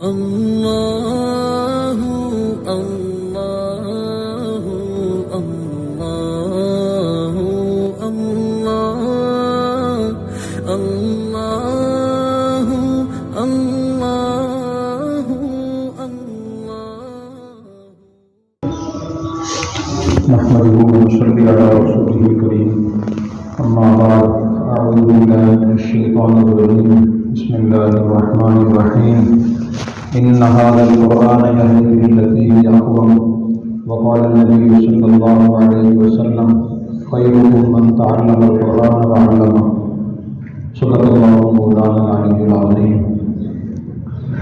اللہ اللہ اللہ اللہ اللہ اللہ نحمده ونصلي على رسوله الكريم أما بعد أعوذ بالله من الشيطان الرجيم بسم الله الرحمن الرحيم إن هذا القرآن يهدي للتي هي أقوم وقال النبي صلى الله عليه وسلم خيركم من تعلم القرآن وعلمه صدق الله مولانا العلي العظيم.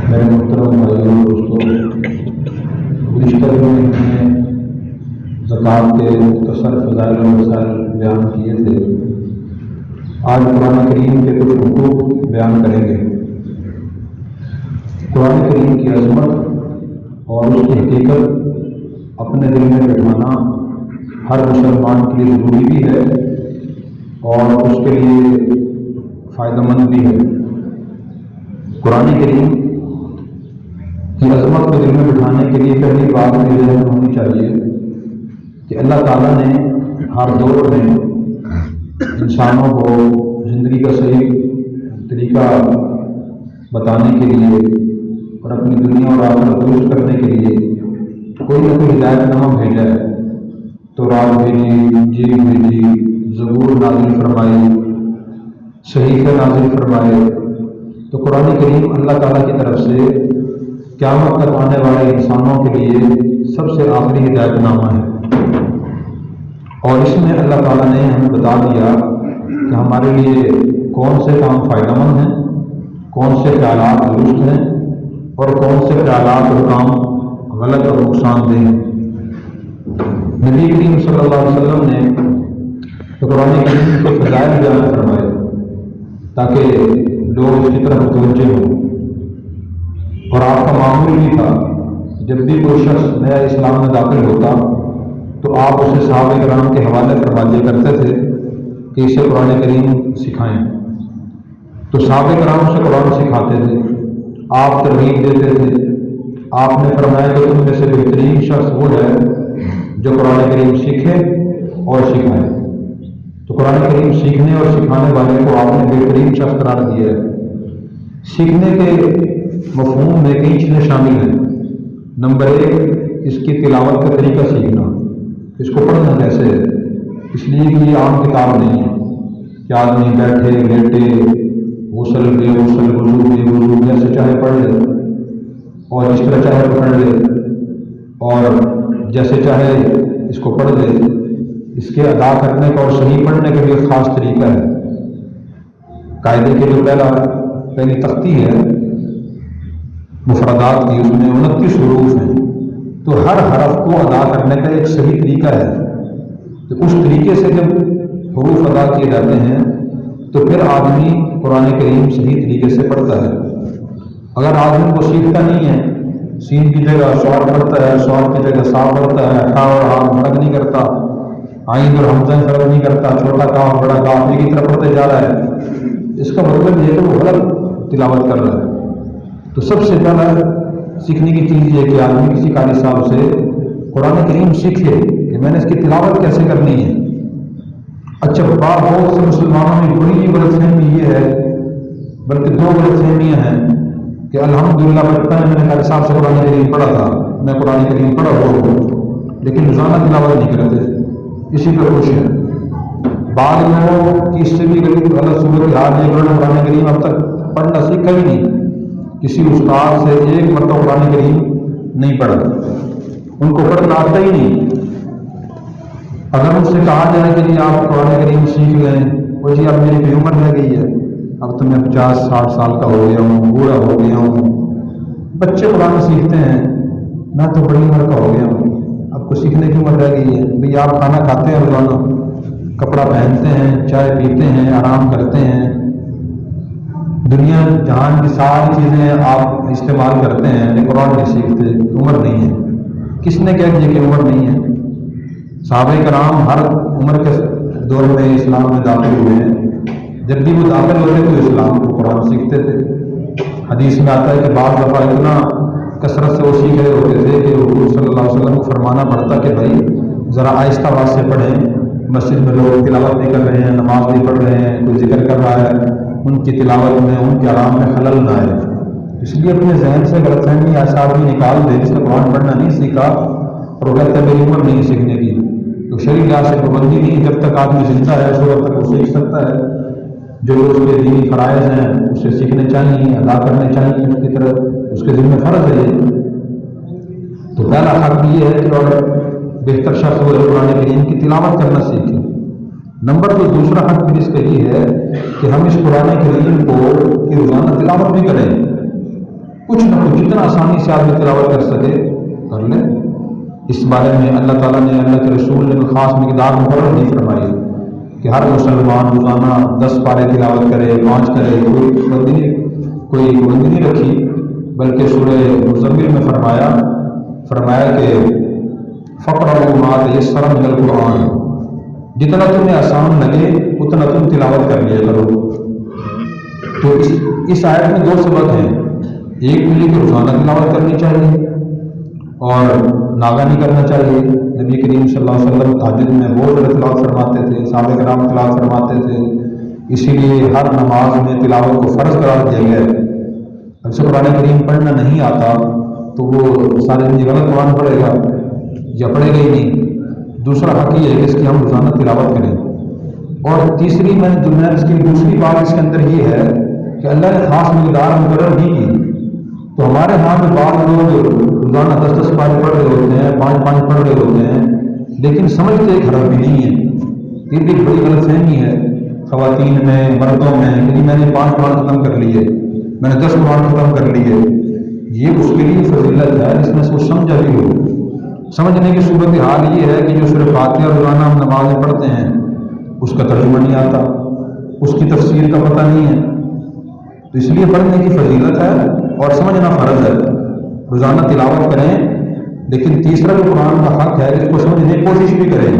میرے محترم بھائیوں اور دوستوں، گزشتہ دنوں میں زکوٰۃ کے مختصر فضائل و مسائل بیان کیے تھے. آج قرآن کریم کے کچھ حقوق بیان کریں گے. قرآن کریم کی عظمت اور اس کی حقیقت اپنے دل میں بٹھانا ہر مسلمان کے لیے ضروری بھی ہے اور اس کے لیے فائدہ مند بھی ہے. قرآن کریم کی عظمت کو دل میں بٹھانے کے لیے پہلی بات یہ ذہن میں ہونی چاہیے کہ اللہ تعالیٰ نے ہر دور میں انسانوں کو زندگی کا صحیح طریقہ بتانے کے لیے اور اپنی دنیا اور آخرت درست کرنے کے لیے کوئی نہ کوئی ہدایت نامہ بھیجا ہے. تورات بھیجی، انجیل بھیجی، زبور نازل فرمائی، صحیفے نازل فرمائے. تو قرآن کریم اللہ تعالیٰ کی طرف سے قیامت تک آنے والے انسانوں کے لیے سب سے آخری ہدایت نامہ ہے. اور اس میں اللہ تعالیٰ نے ہمیں بتا دیا کہ ہمارے لیے کون سے کام فائدہ مند ہیں، کون سے خیالات درست ہیں اور کون سے خیالات اور کام غلط اور نقصان دہ ہیں. نبی کریم صلی اللہ علیہ وسلم نے قرآن کریم کے فضائل بیان فرمائے تاکہ لوگ اس کی طرف متوجہ ہوں. اور آپ کا معمول بھی تھا جب بھی کوئی شخص نیا اسلام میں داخل ہوتا تو آپ اسے صحابہ کرام کے حوالے فرما دیا کرتے تھے کہ اسے قرآن کریم سکھائیں. تو صحابہ کرام سے قرآن سکھاتے تھے، آپ ترغیب دیتے تھے. آپ نے فرمایا کہ تم میں سے بہترین شخص وہ ہے جو قرآن کریم سیکھے اور سکھائے. تو قرآن کریم سیکھنے اور سکھانے والے کو آپ نے بہترین شخص قرار دیا ہے. سیکھنے کے مفہوم میں کئی چیزیں شامل ہیں. نمبر 1، اس کی تلاوت کا طریقہ سیکھنا. اس کو پڑھنا کیسے ہے، اس لیے کہ یہ عام کتاب نہیں ہے کہ آدمی بیٹھے لیٹے غسل بے غسل وضو بے وضو جیسے چاہے پڑھ لے اور جس طرح چاہے پڑھ لے اور جیسے چاہے اس کو پڑھ لے. اس کے ادا کرنے کا اور صحیح پڑھنے کا بھی ایک خاص طریقہ ہے. قاعدے کے جو پہلی تختی ہے مفردات کی، اس میں 29 حروف ہیں. تو ہر حرف کو ادا کرنے کا ایک صحیح طریقہ ہے. تو اس طریقے سے جب حروف ادا کیے جاتے ہیں تو پھر آدمی قرآن کریم صحیح طریقے سے پڑھتا ہے. اگر آدمی کو سیکھتا نہیں ہے، سین کی جگہ سواد پڑھتا ہے، سواد کی جگہ صاف پڑھتا ہے، ٹھا اور ہاں فرق نہیں کرتا، آئین اور حمزہ فرق نہیں کرتا، چھوٹا کام بڑا کام ایک ہی طرح پڑھتے جا رہا ہے، اس کا مطلب یہ ہے کہ وہ غلط تلاوت کر رہا ہے. تو سب سے پہلا سیکھنے کی چیز یہ کہ آدمی کسی قاری صاحب سے قرآن کریم سیکھے کہ میں نے اس کی تلاوت کیسے کرنی ہے. اچھا، بہت سے مسلمانوں میں بڑی غلط فہمی یہ ہے، بلکہ 2 غلط فہمیاں ہیں کہ الحمدللہ بچپن میں نے قاری صاحب سے قرآن کریم پڑھا تھا، میں قرآن کریم پڑھا ہوں لیکن روزانہ تلاوت نہیں کرتے، اسی پر خوش ہے. بعض لوگوں کی اس سے بھی غلط صورت حال ہے، انہوں نے قرآن کریم اب تک پڑھنا سیکھا ہی نہیں، کسی استاد سے ایک مرتبہ قرآن کریم نہیں پڑھا، ان کو پڑھنا آتا ہی نہیں. اگر ان سے کہا جائے کہ جی آپ قرآن کریم سیکھ لیں، وہ جی اب میری بھی عمر رہ گئی ہے، اب تو میں 50-60 سال کا ہو گیا ہوں، بوڑھا ہو گیا ہوں. بچے قرآن سیکھتے ہیں، میں تو بڑی عمر کا ہو گیا ہوں، اب کو سیکھنے کی عمر رہ گئی ہے. بھئی آپ کھانا کھاتے ہیں روزانہ، کپڑا پہنتے ہیں، چائے پیتے ہیں، آرام کرتے ہیں، دنیا جہان کی ساری چیزیں آپ استعمال کرتے ہیں، لیکن قرآن نہیں سیکھتے، عمر نہیں ہے. کس نے کہہ دیا کہ عمر نہیں ہے؟ صحابہ کرام ہر عمر کے دور میں اسلام میں داخل ہوئے ہیں. جب بھی وہ داخل ہوتے تو اسلام کو قرآن سیکھتے تھے. حدیث میں آتا ہے کہ بعض دفعہ اتنا کثرت سے وہ سیکھ رہے ہوتے تھے کہ حضور صلی اللہ علیہ وسلم کو فرمانا پڑتا کہ بھائی ذرا آہستہ آواز سے پڑھیں، مسجد میں لوگ تلاوت نہیں کر رہے ہیں، نماز نہیں پڑھ رہے ہیں، کوئی ذکر کر رہا ہے، ان کی تلاوت میں ان کے آرام میں خلل نہ آئے۔ اس لیے اپنے ذہن سے غلط فہمی ایسا آدمی نکال دے جس نے قرآن پڑھنا نہیں سیکھا اور وہ کہتا ہے میری عمر نہیں سیکھنے کی، تو شرعی لحاظ سے پابندی نہیں، جب تک آدمی زندہ ہے اس وقت تک وہ سیکھ سکتا ہے۔ جو اس کے دینی فرائض ہیں اسے سیکھنے چاہیے، ادا کرنے چاہیے، اس کی طرف اس کے ذمہ فرض ہے یہ۔ تو پہلا حق یہ ہے کہ اور بہتر شخص وہ قرآن کریم کی تلاوت کرنا سیکھے۔ نمبر دو، دوسرا حق پھر اس کا یہ ہے کہ ہم اس قرآن کریم کو کی روزانہ تلاوت بھی کریں، کچھ نہ کچھ جتنا آسانی سے آدمی تلاوت کر سکے کر لیں۔ اس بارے میں اللہ تعالیٰ نے، اللہ کے رسول نے خاص مقدار مقرر نہیں فرمائی کہ ہر مسلمان روزانہ 10 پارے تلاوت کرے، 5 کرے، کوئی پابندی نہیں رکھی، بلکہ سورہ مزمل میں فرمایا کہ فقرؤوا ما تیسر من القرآن، جتنا تمہیں آسان لگے اتنا تم تلاوت کر لیا کرو۔ تو اس آیت میں 2 سبق ہیں، ایک تو یہ کہ روزانہ تلاوت کرنی چاہیے اور ناغہ نہیں کرنا چاہیے۔ نبی کریم صلی اللہ علیہ وسلم تہجد میں بہت زیادہ تلاوت فرماتے تھے، صحابہ کرام تلاوت فرماتے تھے، اسی لیے ہر نماز میں تلاوت کو فرض قرار دیا گیا ہے۔ اگر سے قرآن کریم پڑھنا نہیں آتا تو وہ سارے دن غلط قرآن پڑھے گا یا پڑھے گا ہی نہیں۔ دوسرا حق یہ ہے کہ اس کی ہم روزانہ تلاوت کریں۔ اور تیسری اس کی دوسری بات اس کے اندر یہ ہے کہ اللہ نے خاص مقدار مقرر نہیں کی، تو ہمارے ہاں میں بعض لوگ روزانہ 10 پارے پڑھ رہے ہوتے ہیں، 5 پڑھ رہے ہوتے ہیں، لیکن سمجھتے ایک حرف بھی نہیں ہے۔ یہ بھی بڑی غلط فہمی ہے خواتین میں، مردوں میں، کہ میں نے 5 قرآن ختم کر لیے، میں نے 10 قرآن ختم کر لیے۔ یہ اس کے لیے فضیلت ہے جس میں سوچ سمجھا بھی ہو۔ سمجھنے کی صورت حال یہ ہے کہ جو سورہ فاتحہ روزانہ ہم نماز میں پڑھتے ہیں اس کا ترجمہ نہیں آتا، اس کی تفسیر کا پتہ نہیں ہے، تو اس لیے پڑھنے کی فضیلت ہے اور سمجھنا فرض ہے۔ روزانہ تلاوت کریں، لیکن تیسرا جو قرآن کا حق ہے اس کو سمجھنے کی کوشش بھی کریں،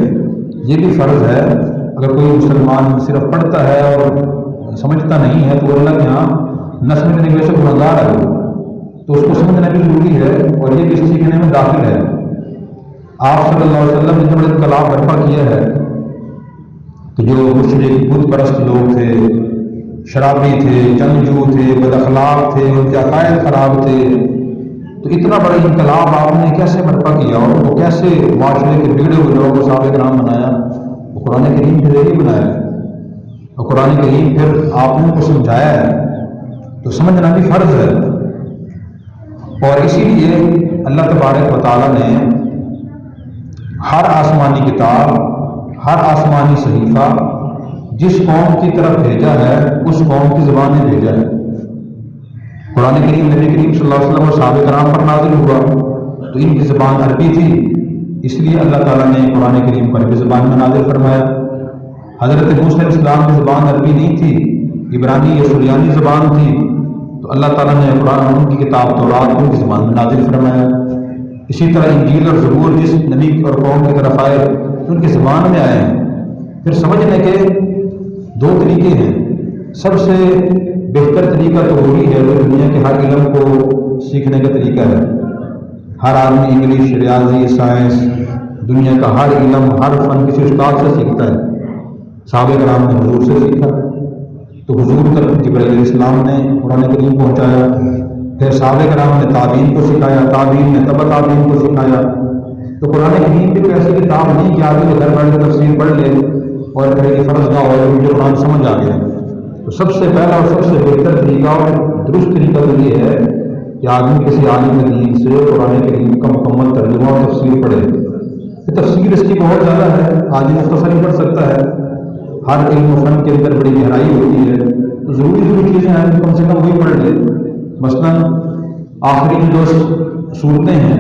یہ بھی فرض ہے۔ اگر کوئی مسلمان صرف پڑھتا ہے اور سمجھتا نہیں ہے تو وہ اللہ کے ہاں نہ سمجھنے کی وجہ سے گنہگار ہے، تو اس کو سمجھنا بھی ضروری ہے اور یہ بھی سیکھنے میں داخل ہے۔ آپ صلی اللہ علیہ وسلم نے جو انقلاب برپا کیا ہے کہ جو مشرک بت پرست لوگ تھے، شرابی تھے، جنگجو تھے، بد اخلاق تھے، ان کے عقائد خراب تھے، تو اتنا بڑا انقلاب آپ نے کیسے برپا کیا اور وہ کیسے معاشرے کے بگڑے ہوئے لوگوں کو صحابہ کرام بنایا؟ وہ قرآن کریم کے ذریعے بنایا اور قرآن کریم پھر آپ نے ان کو سمجھایا ہے، تو سمجھنا بھی فرض ہے۔ اور اسی لیے اللہ تبارک و تعالیٰ نے ہر آسمانی کتاب، ہر آسمانی صحیفہ جس قوم کی طرف بھیجا ہے اس قوم کی زبان میں بھیجا ہے۔ قرآن کریم نبی کریم صلی اللہ علیہ وسلم اور صحابہ کرام پر نازل ہوا تو ان کی زبان عربی تھی، اس لیے اللہ تعالیٰ نے قرآن کریم کو عربی زبان میں نازل فرمایا۔ حضرت موسیٰ علیہ السلام کی زبان عربی نہیں تھی، عبرانی یا سریانی زبان تھی، تو اللہ تعالیٰ نے قرآن ان کی کتاب تورات ان کی زبان میں نازل فرمایا۔ اسی طرح انجیل اور زبور جس نبی اور قوم کی طرف آئے ان کی زبان میں آئے ہیں۔ پھر سمجھنے کے 2 طریقے ہیں۔ سب سے بہتر طریقہ تو وہی ہے جو دنیا کے ہر علم کو سیکھنے کا طریقہ ہے۔ ہر آدمی انگلش، ریاضی، سائنس، دنیا کا ہر علم، ہر فن کسی استاد سے سیکھتا ہے۔ صحابہ کرام نے حضور سے سیکھا، تو حضور تک جبرائیل علیہ السلام نے قرآن کریم پہنچایا، پھر صحابہ کرام نے تابعین کو سکھایا، تابعین نے تبع تابعین کو سکھایا۔ تو قرآن کریم بھی کوئی ایسی کتاب نہیں کہ آدمی گھر بیٹھ کے تفسیر پڑھ لے اور کہے کہ فرض نہ ہو مجھے قرآن سمجھ آ گیا۔ تو سب سے پہلا اور سب سے بہتر طریقہ اور درست طریقہ تو یہ ہے کہ آدمی کسی عالم دین سے قرآن کریم کا مکمل ترجمہ اور تفسیر پڑھے۔ تفسیر اس کی بہت زیادہ ہے، آدمی مختصر ہی پڑھ سکتا ہے، ہر علم و فن کے اندر بڑی گہرائی ہوتی ہے، تو ضروری چیزیں ہیں کم سے کم وہی پڑھ لے۔ مثلاً آخری جو صورتیں ہیں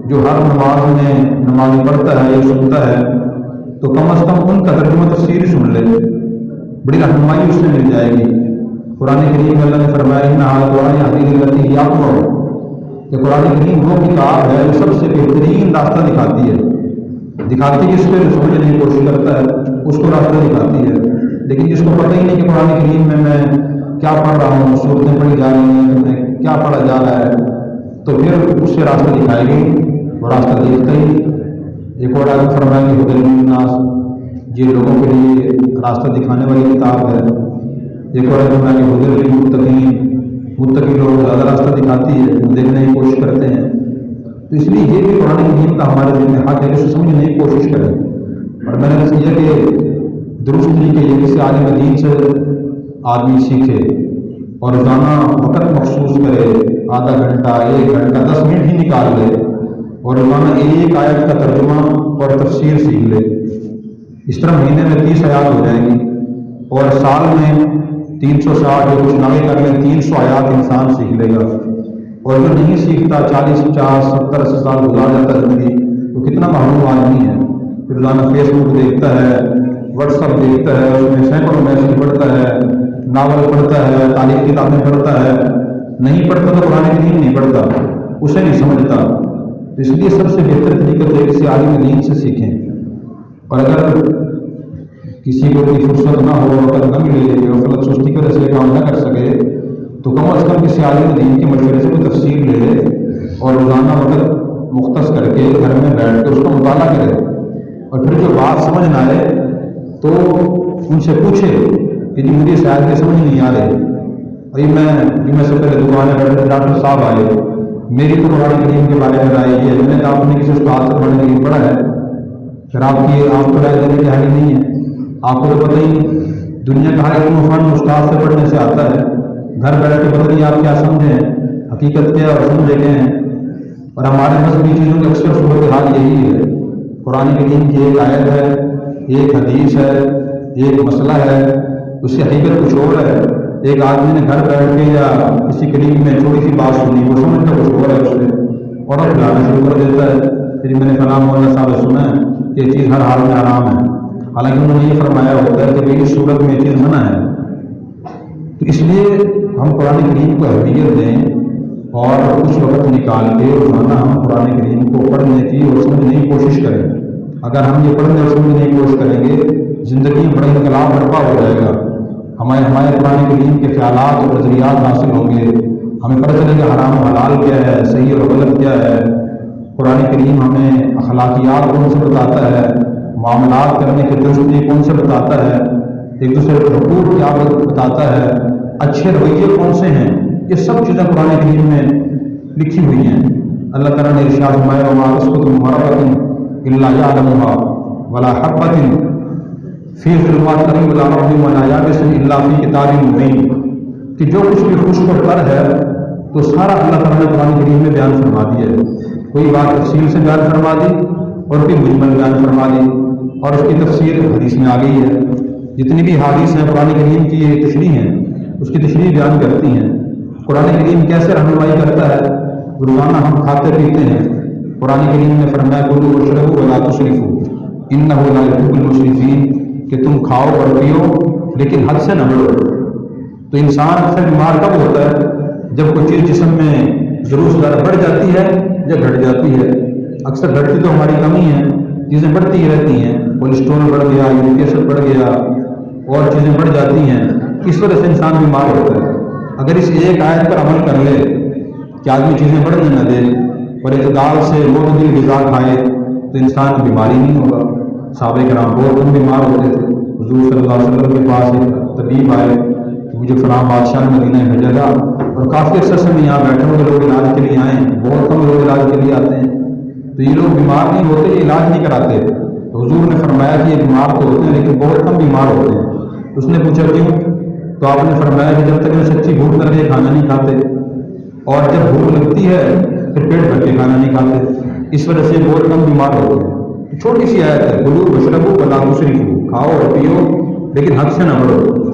جو ہر نماز میں نمازی پڑھتا ہے یا سنتا ہے، تو کم از کم ان کا ترجمہ تفسیر سن لے، بڑی رہنمائی اس سے مل جائے گی۔ قرآن کریم میں اللہ نے فرمایا ان قرآن حدیث التی یاقو، کہ قرآن کریم وہ کتاب ہے جو سب سے بہترین راستہ دکھاتی ہے، دکھاتی جس پہ سمجھنے کی کوشش کرتا ہے اس کو راستہ دکھاتی ہے۔ لیکن جس کو پتہ ہی نہیں کہ قرآن کریم میں کیا پڑھ رہا ہوں، صورتیں پڑھی جا رہی ہیں، میں کیا پڑھا جا رہا ہے، تو پھر اس سے راستہ دکھائے گی، وہ راستہ دیکھتا ہی۔ ایک اور آدمی فرمائیں گے ہدی للناس، یہ لوگوں کے لیے راستہ دکھانے والی کتاب ہے۔ ایک اور آدمی فرمائیں گے ہدی للمتقین، متقی لوگ زیادہ راستہ دکھاتی ہے، وہ دیکھنے کی کوشش کرتے ہیں۔ تو اس لیے یہ بھی قرآن حکیم کا ہمارے ذہن میں حق ہے کہ اسے سمجھنے کی کوشش کریں۔ اور میں نے سمجھا کہ درست نہیں کہ یہ کسی عالم دین سے آدمی سیکھے اور روزانہ وقت مخصوص کرے، آدھا گھنٹہ، 1 گھنٹہ، 10 منٹ ہی نکال لے اور روزانہ ایک آیت کا ترجمہ اور تفسیر سیکھ لے۔ اس طرح مہینے میں 30 آیات ہو جائیں گی اور سال میں 360 جو کچھ نئے کر لیں 300 آیات انسان سیکھ لے گا۔ اور جو نہیں سیکھتا 40، 50، 70، 80 سال گزار جاتا ہے زندگی، تو کتنا محروم آدمی ہے۔ پھر روزانہ فیس بک دیکھتا ہے، واٹس ایپ دیکھتا ہے، اس میں سینکڑوں میسج پڑھتا ہے، ناول پڑھتا ہے، تعلیمی کتابیں پڑھتا ہے، نہیں پڑھتا تو قرآن کریم نہیں پڑھتا، اسے نہیں سمجھتا۔ اس لیے سب سے بہتر طریقہ ہے کسی عالم دین سے سیکھیں۔ اور اگر کسی کو کوئی فرصت نہ ہو، وقت نہ ملے، غفلت سستی کی وجہ سے کام نہ کر سکے، تو کم از کم کسی عالم دین کے مشورے سے کوئی تفسیر لے لے اور روزانہ وقت مختص کر کے گھر میں بیٹھ کے اس کا مطالعہ کرے، اور پھر جو بات سمجھ نہ آئے تو ان سے پوچھے کہ جی مجھے شاید یہ سمجھ نہیں آ رہی، اور یہ میں سے پہلے دکان میں بیٹھے ڈاکٹر صاحب آئے، میری تو قرآن کریم کے بارے میں رائے یہ ہے، میں نے کہا آپ نے کسی استاد سے پڑھنے کے لیے پڑھا ہے، پھر آپ کو رائے دینے کی حالی نہیں ہے، آپ کو تو پتہ ہی دنیا کا ہر علم و فن استاد سے پڑھنے سے آتا ہے، گھر بیٹھ کے پتہ نہیں آپ کیا سمجھیں، حقیقت کیا اور سمجھے کیا ہیں۔ اور ہمارے مذہبی چیزوں کی اکثر صورت حال یہی ہے، قرآن کریم کی ایک آیت ہے، ایک حدیث ہے، ایک مسئلہ ہے، اس کی حقیقت کچھ اور ہے۔ ایک آدمی نے گھر بیٹھ کے یا کسی قریب میں چھوٹی سی بات سنی، وہ سمجھ کر کچھ اور ہے اس سے، اور کھلانا شروع کر دیتا ہے، پھر میں نے فلاں مولانا صاحب سے سنا ہے کہ یہ چیز ہر حال میں حرام ہے، حالانکہ انہوں نے یہ فرمایا ہوتا ہے کہ اس صورت میں یہ چیز منع ہے۔ تو اس لیے ہم قرآن کریم کو اہمیت دیں اور کچھ وقت نکال کے روزانہ ہم قرآن کریم کو پڑھنے کی اور سمجھنے کی کوشش کریں۔ اگر ہم یہ پڑھنے اور سمجھنے کی کوشش کریں گے، زندگی میں بڑا انقلاب برپا ہو جائے گا، ہمارے قرآن کریم کے خیالات اور نظریات حاصل ہوں گے، ہمیں پتہ چلے گا حرام و حلال کیا ہے، صحیح اور غلط کیا ہے۔ قرآن کریم ہمیں اخلاقیات کون سے بتاتا ہے، معاملات کرنے کے طریقے کون سے بتاتا ہے، ایک دوسرے کے حقوق کیا بتاتا ہے، اچھے رویے کون سے ہیں، یہ سب چیزیں قرآن کریم میں لکھی ہوئی ہیں۔ اللہ تعالیٰ نے ارشاد فرمایا وما تسقط من ورقة إلا يعلمها ولا حبة في ظلمات الأرض ولا رطب ولا يابس إلا في كتاب مبين، کہ جو کچھ بھی خشک اور تر ہے تو سارا اللہ تعالیٰ نے قرآن کریم میں بیان فرما دیا ہے، کوئی بات تفصیل سے بیان فرما دی اور کوئی مجمل بیان فرما دی، اور اس کی تفسیر حدیث میں آ گئی ہے۔ جتنی بھی حدیث ہیں قرآن کریم کی یہ تشریح ہیں، اس کی تشریح بیان کرتی ہیں۔ قرآن کریم کیسے رہنمائی کرتا ہے، روزانہ ہم کھاتے پیتے ہیں، قرآن کریم نے فرمایا کلوا واشربوا ولا تسرفوا انہ لا يحب المسرفین، کہ تم کھاؤ اور پیو لیکن حد سے نہ بڑھو۔ تو انسان اکثر بیمار کب ہوتا ہے؟ جب کوئی چیز جسم میں ضرور سے زیادہ بڑھ جاتی ہے یا گھٹ جاتی ہے۔ اکثر گھٹتی تو ہماری کمی ہے، چیزیں بڑھتی ہی رہتی ہیں، کولیسٹرول بڑھ گیا، یورک ایسڈ بڑھ گیا اور چیزیں بڑھ جاتی ہیں، اس وجہ سے انسان بیمار ہوتا ہے۔ اگر اس ایک آیت پر عمل کر لے کہ آدمی چیزیں بڑھنے نہ دے اور اعتدال سے معتدل غذا کھائے تو انسان بیماری نہیں ہوگا۔ صحابہ کرام بہت کم بیمار ہوتے تھے، حضور صلی اللہ علیہ وسلم کے پاس ایک طبیب آئے کہ مجھے فلاں بادشاہ نے مدینہ بھیجا تھا اور کافی عرصے سے میں یہاں بیٹھے ہوں، لوگ علاج کے لیے آئے، بہت کم لوگ علاج کے لیے آتے ہیں، تو یہ لوگ بیمار نہیں ہوتے، یہ علاج نہیں کراتے۔ تو حضور نے فرمایا کہ یہ بیمار تو ہوتے ہیں لیکن بہت کم بیمار ہوتے ہیں۔ اس نے پوچھا کیوں؟ تو آپ نے فرمایا کہ جب تک میں سچی بھوک نہ لگے کھانا نہیں کھاتے، اور جب بھوک لگتی ہے پھر پیٹ بھر کے کھانا نہیں کھاتے، اس وجہ سے بہت کم بیمار ہوتے ہیں۔ چھوٹی سی آیت ہے کلوا واشربوا ولا تسرفوا، کھاؤ اور پیو لیکن حد سے نہ بڑھو۔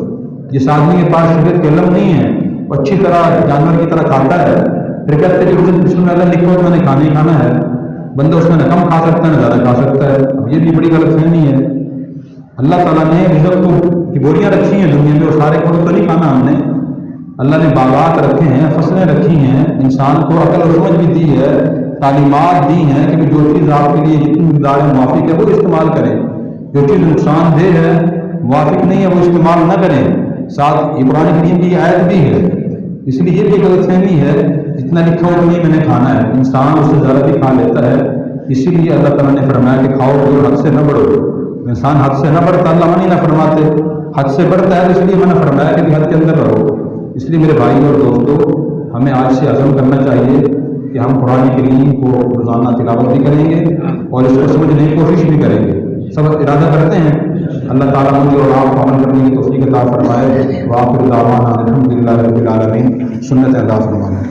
جس آدمی کے پاس شریعت کے علم نہیں ہے وہ اچھی طرح جانور کی طرح کھاتا ہے، پھر کہتے ہیں کہ بسم اللہ لکھو تو میں نے کھانا ہی کھانا ہے، بندہ اس میں نہ کم کھا سکتا ہے نہ زیادہ کھا سکتا ہے۔ اب یہ بھی بڑی غلط فہمی ہے۔ اللہ تعالیٰ نے رزق کی بوریاں رکھی ہیں دنیا میں، اور سارے کو تو نہیں کھانا ہم نے، اللہ نے باغات رکھے ہیں، فصلیں رکھی ہیں، انسان کو عقل اور سمجھ بھی دی ہے، تعلیمات دی ہیں کہ جو چیز آپ کے لیے جتنی مقدار میں موافق ہے وہ استعمال کریں، جو چیز نقصان دہ ہے موافق نہیں ہے وہ استعمال نہ کریں۔ ساتھ یہ قرآن کریم کی آیت بھی ہے، اس لیے یہ بھی غلط فہمی ہے جتنا لکھا ہو اتنی میں نے کھانا ہے، انسان اس سے زیادہ بھی کھا لیتا ہے، اسی لیے اللہ تعالیٰ نے فرمایا کہ کھاؤ تو حد سے نہ بڑھو، انسان حد سے نہ بڑھتا اللہ منع نہ فرماتے، حد سے بڑھتا ہے، اس لیے میں نے فرمایا کہ حد کے اندر رہو۔ اس لیے میرے بھائی اور دوستو، ہمیں آج سے عزم کرنا چاہیے کہ ہم قرآن کریم کو روزانہ تلاوت بھی کریں گے اور اس کو سمجھنے کی کوشش بھی کریں گے، سب ارادہ کرتے ہیں۔ اللہ تعالیٰ مجھے اور آپ کو عمل کرنے کی توفیق عطا فرمائے۔ وآخر دعوانا الحمدللہ رب العالمین۔ سنت ادا فرمائے۔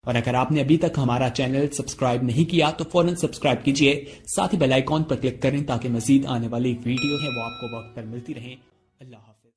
اور اگر آپ نے ابھی تک ہمارا چینل سبسکرائب نہیں کیا تو فوراً سبسکرائب کیجئے، ساتھ ہی بیل آئیکن پر کلک کریں تاکہ مزید آنے والی ویڈیو ہے وہ آپ کو وقت پر ملتی رہیں۔ اللہ حافظ۔